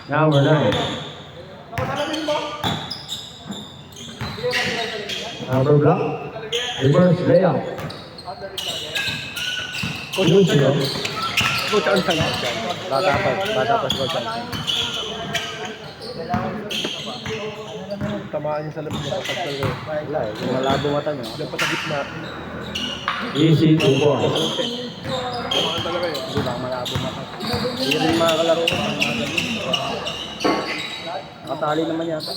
Number 9. Number block. Reverse layup. Lucio. Tamaan niya sa labas niya kapag Wala eh, yung malabo mata niyo. dapat sa gitna. Easy 2 points. Tamaan talaga yun. Hindi lang malabo mata. Hindi rin mga kalaro. Nakatali naman yata.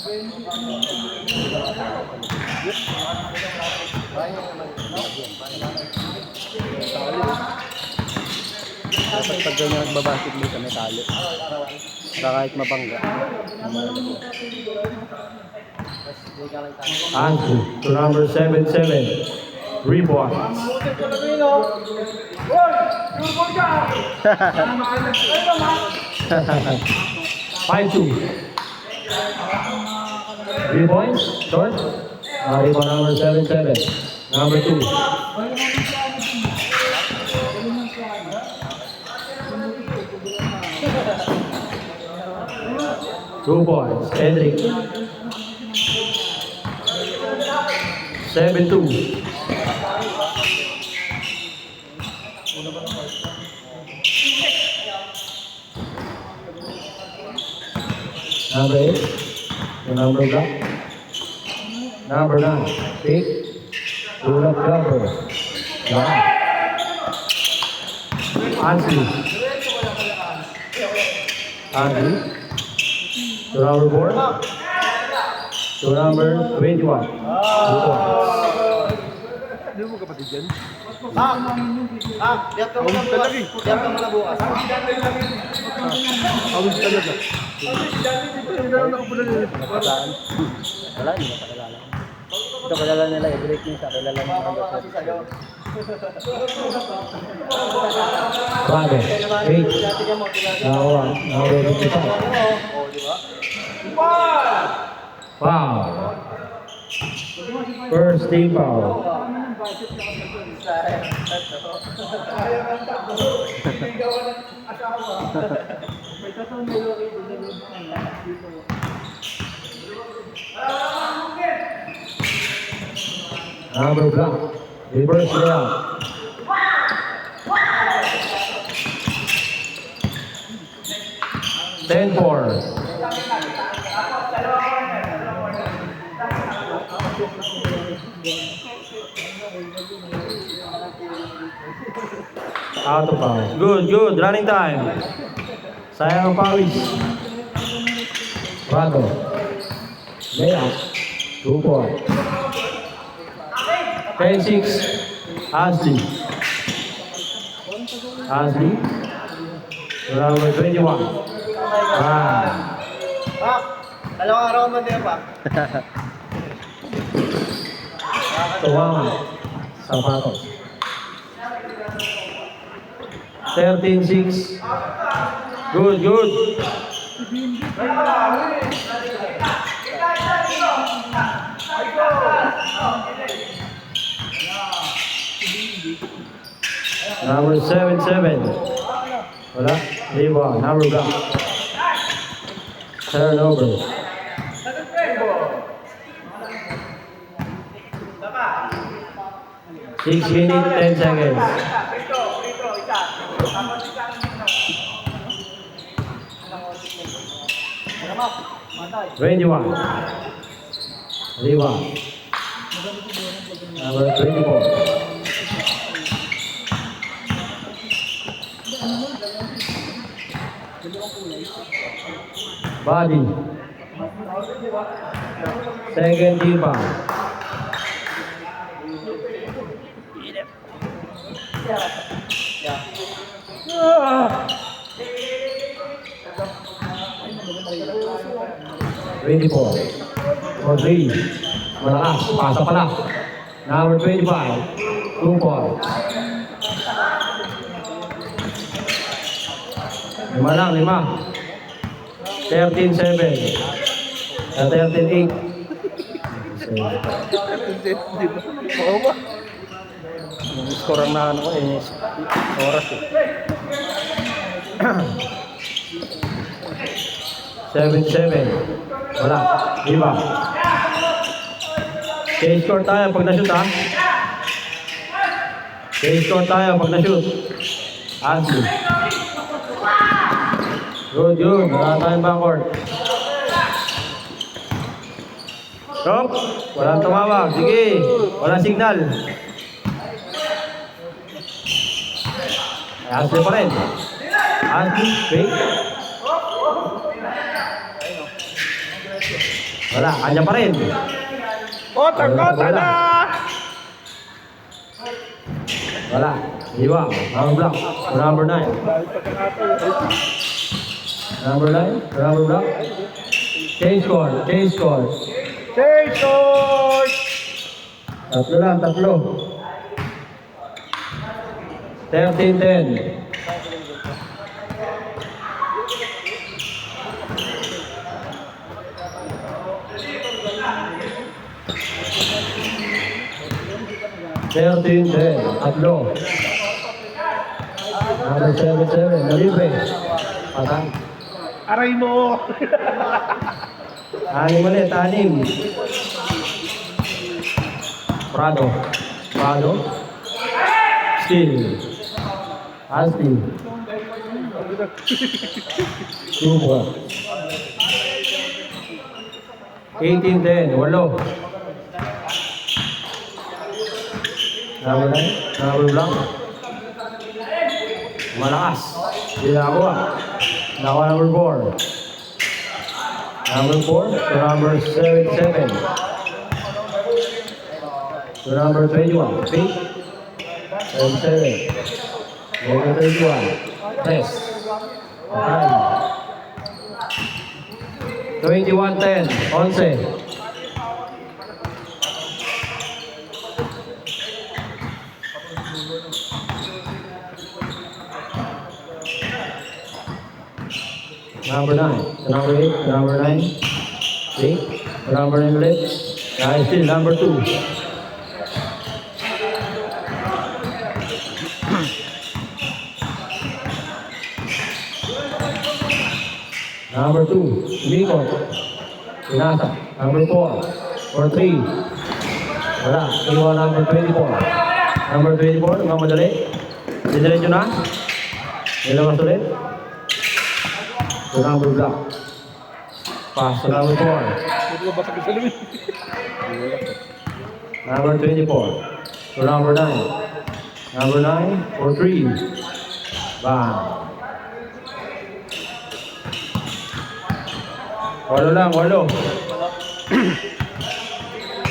Dapat pag ganyan nagbabasketball ka may tali. Para kahit mabangga. Ansu to number 7-7. 3 points. 5-2. 3 points. Short. Rebound number 7-7. Number 2. Two points. Hendrick. 7-2. Number 8. The number block. Number 9. Pick. Pull up cover. Block. Ansley. Ansley. To number 4. To number 21. 2 points. Hindi mo kapatid yan? Diyan ka muna bukas. Diyan ka muna bukas. Awis talaga. Yung gano'n ako pala yun. Saan? Wala, hindi nakakilala. Ito kilala nila, i-break niya sa kilala ng mga doctor. Bravo. 8. Nakuha. Number 55. Foul. First team foul. Number block. Reverse layup. Ten four. Out of bounds. Good, good. Running time. Sayang ang pawis. Bravo. Layup. 2 points. 10-6. Ashley. Ashley. Number 21. Dalawang araw man din pa. Tuwang. Sapatos. 13-6. Good, good. Number 7-7. Wala. Rebound. Number block. Turnover. Six minutes, 10 seconds. 21. Rebound. Number 24. Body. Second team foul. Twenty-four. For 3. Malakas. Pasa pala. Number 25. 2 points. 5 lang, 5. 13-7. 13-8. Oo ba? Yung score ang naano ko eh, oras eh. 7-7. Wala. Iba. K-score tayo pag na-shoot ha. K-score tayo pag na-shoot. Ansley. Good, good. Wala tayong backcourt. Stop. Walang tumawag. Sige. Walang signal. Ansley pa rin. Ansley. Wait. Wala. Kanya pa rin. Kota na! Wala. Iwa. Number block. Number 9. Number 9. Number block. Change score. Change score. Change court! Tatlo lang. Tatlo. 13-10. Tatlo. Number 7-7. Nalibre. Patay. Aray mo! Anim ulit. Anim. Prado. Prado. Steal. Astin. Suba. 18-10. Walo. Number 9. Number blank. Malakas. Hindi nakakuha. Nakakuha number 4. Number 4 to number 77. To number 21. 3. 77. Number 31. Test. Okay. 21-10. 11. Number 9, number 8, number 9, 8, number 9 ulit. Nice still, number 2. Number 2, Umikot. Pinasa. Number 4, or 3. Wala, iwa number 24. Number 24, mamadali. Didiretso na. Nilawas ulit. To number block. Pass to number 4. Ito ba sa kasalumin? Number 24. To number 9. Number 9 for 3. Bang. Walo lang, walo.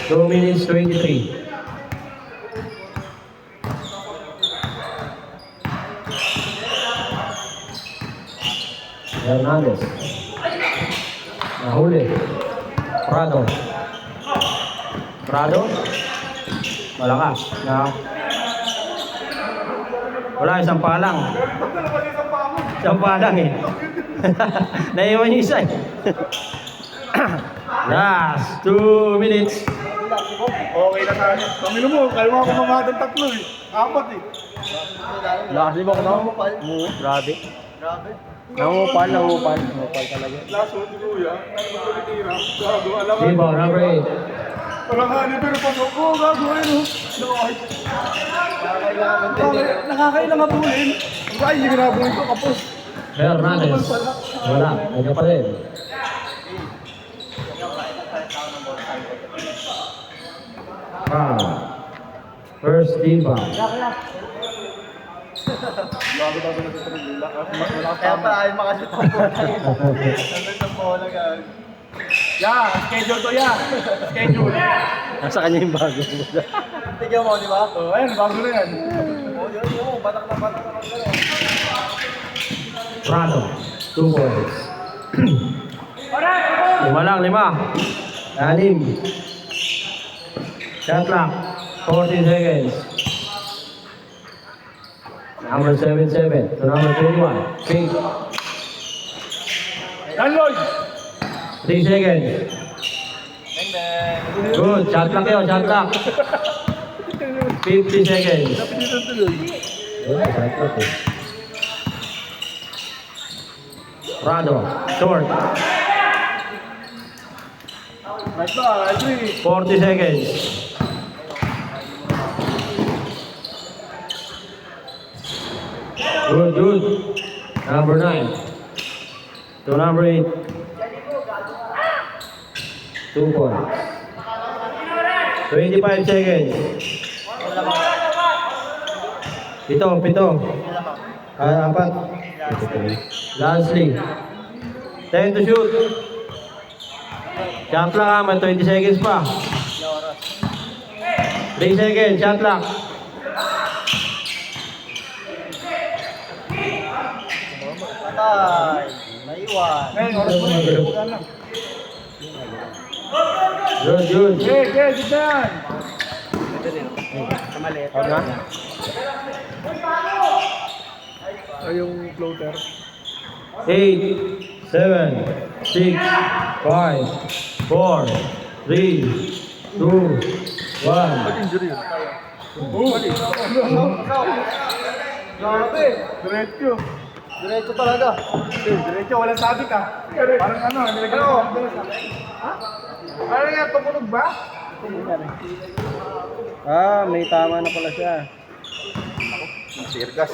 2 minutes 23. Hernandez. Nahuli. Prado. Prado. Malakas. Wala, isang palang. Isang palang eh. Naiwan yung isa eh. Last 2 minutes. Okay na tayo. Pamilo mo, kaya mo ako mamadang tatlo eh. 4 eh. Lakas di ba ko na? Grabe. Grabe. Nangupal talaga. Last one, kuya. Nagpapalitira. Gago, alam mo. Rebound, number 8. Walang hani, pero pasok ko. Gago, ano? Nakakailang habulin. Ay, hindi ka nabulin ko, kapos. Hernandez. Wala, nandiyan pa rin. First team ba? Kaya pa ayaw makashoot ang bola. Nandun sa bola ka. Yeah, schedule to yan. Schedule. Nasa kanya yung bago. Tigyan mo, di ba? Oh, ayun, bago na yan. Oo, batak na batak na gano'n. Prado. 2 points. 5 lang, 5. 6. Shot clock. 14 seconds. Number 77 to number 21. Pink. Danloy! 3 seconds. Good. Shot clock yun. Shot clock. 50 seconds. Good. Shot clock eh. Prado. Short. Right ba, Idri? 40 seconds. Good, good. Number 9. To number 8. 2 points. 25 seconds. Pito. Apat. Lastly. 10 to shoot. Shot clock ha, may 20 seconds pa. 3 seconds, shot clock. Patay. Naiwan. Ngayon, oras mo na. Wala lang. Good, good. Okay, good yan. Kamalit. Out na? Ay, yung floater. 8, 7, 6, 5, 4, 3, 2, 1. Injury yun. Grabe. Diretso. Diretso talaga. Diretso, walang sabi ka. Parang ano, nilagyan ko. Ha? Parang nga, tumunog ba? Ah, may tama na pala siya. Sirgas.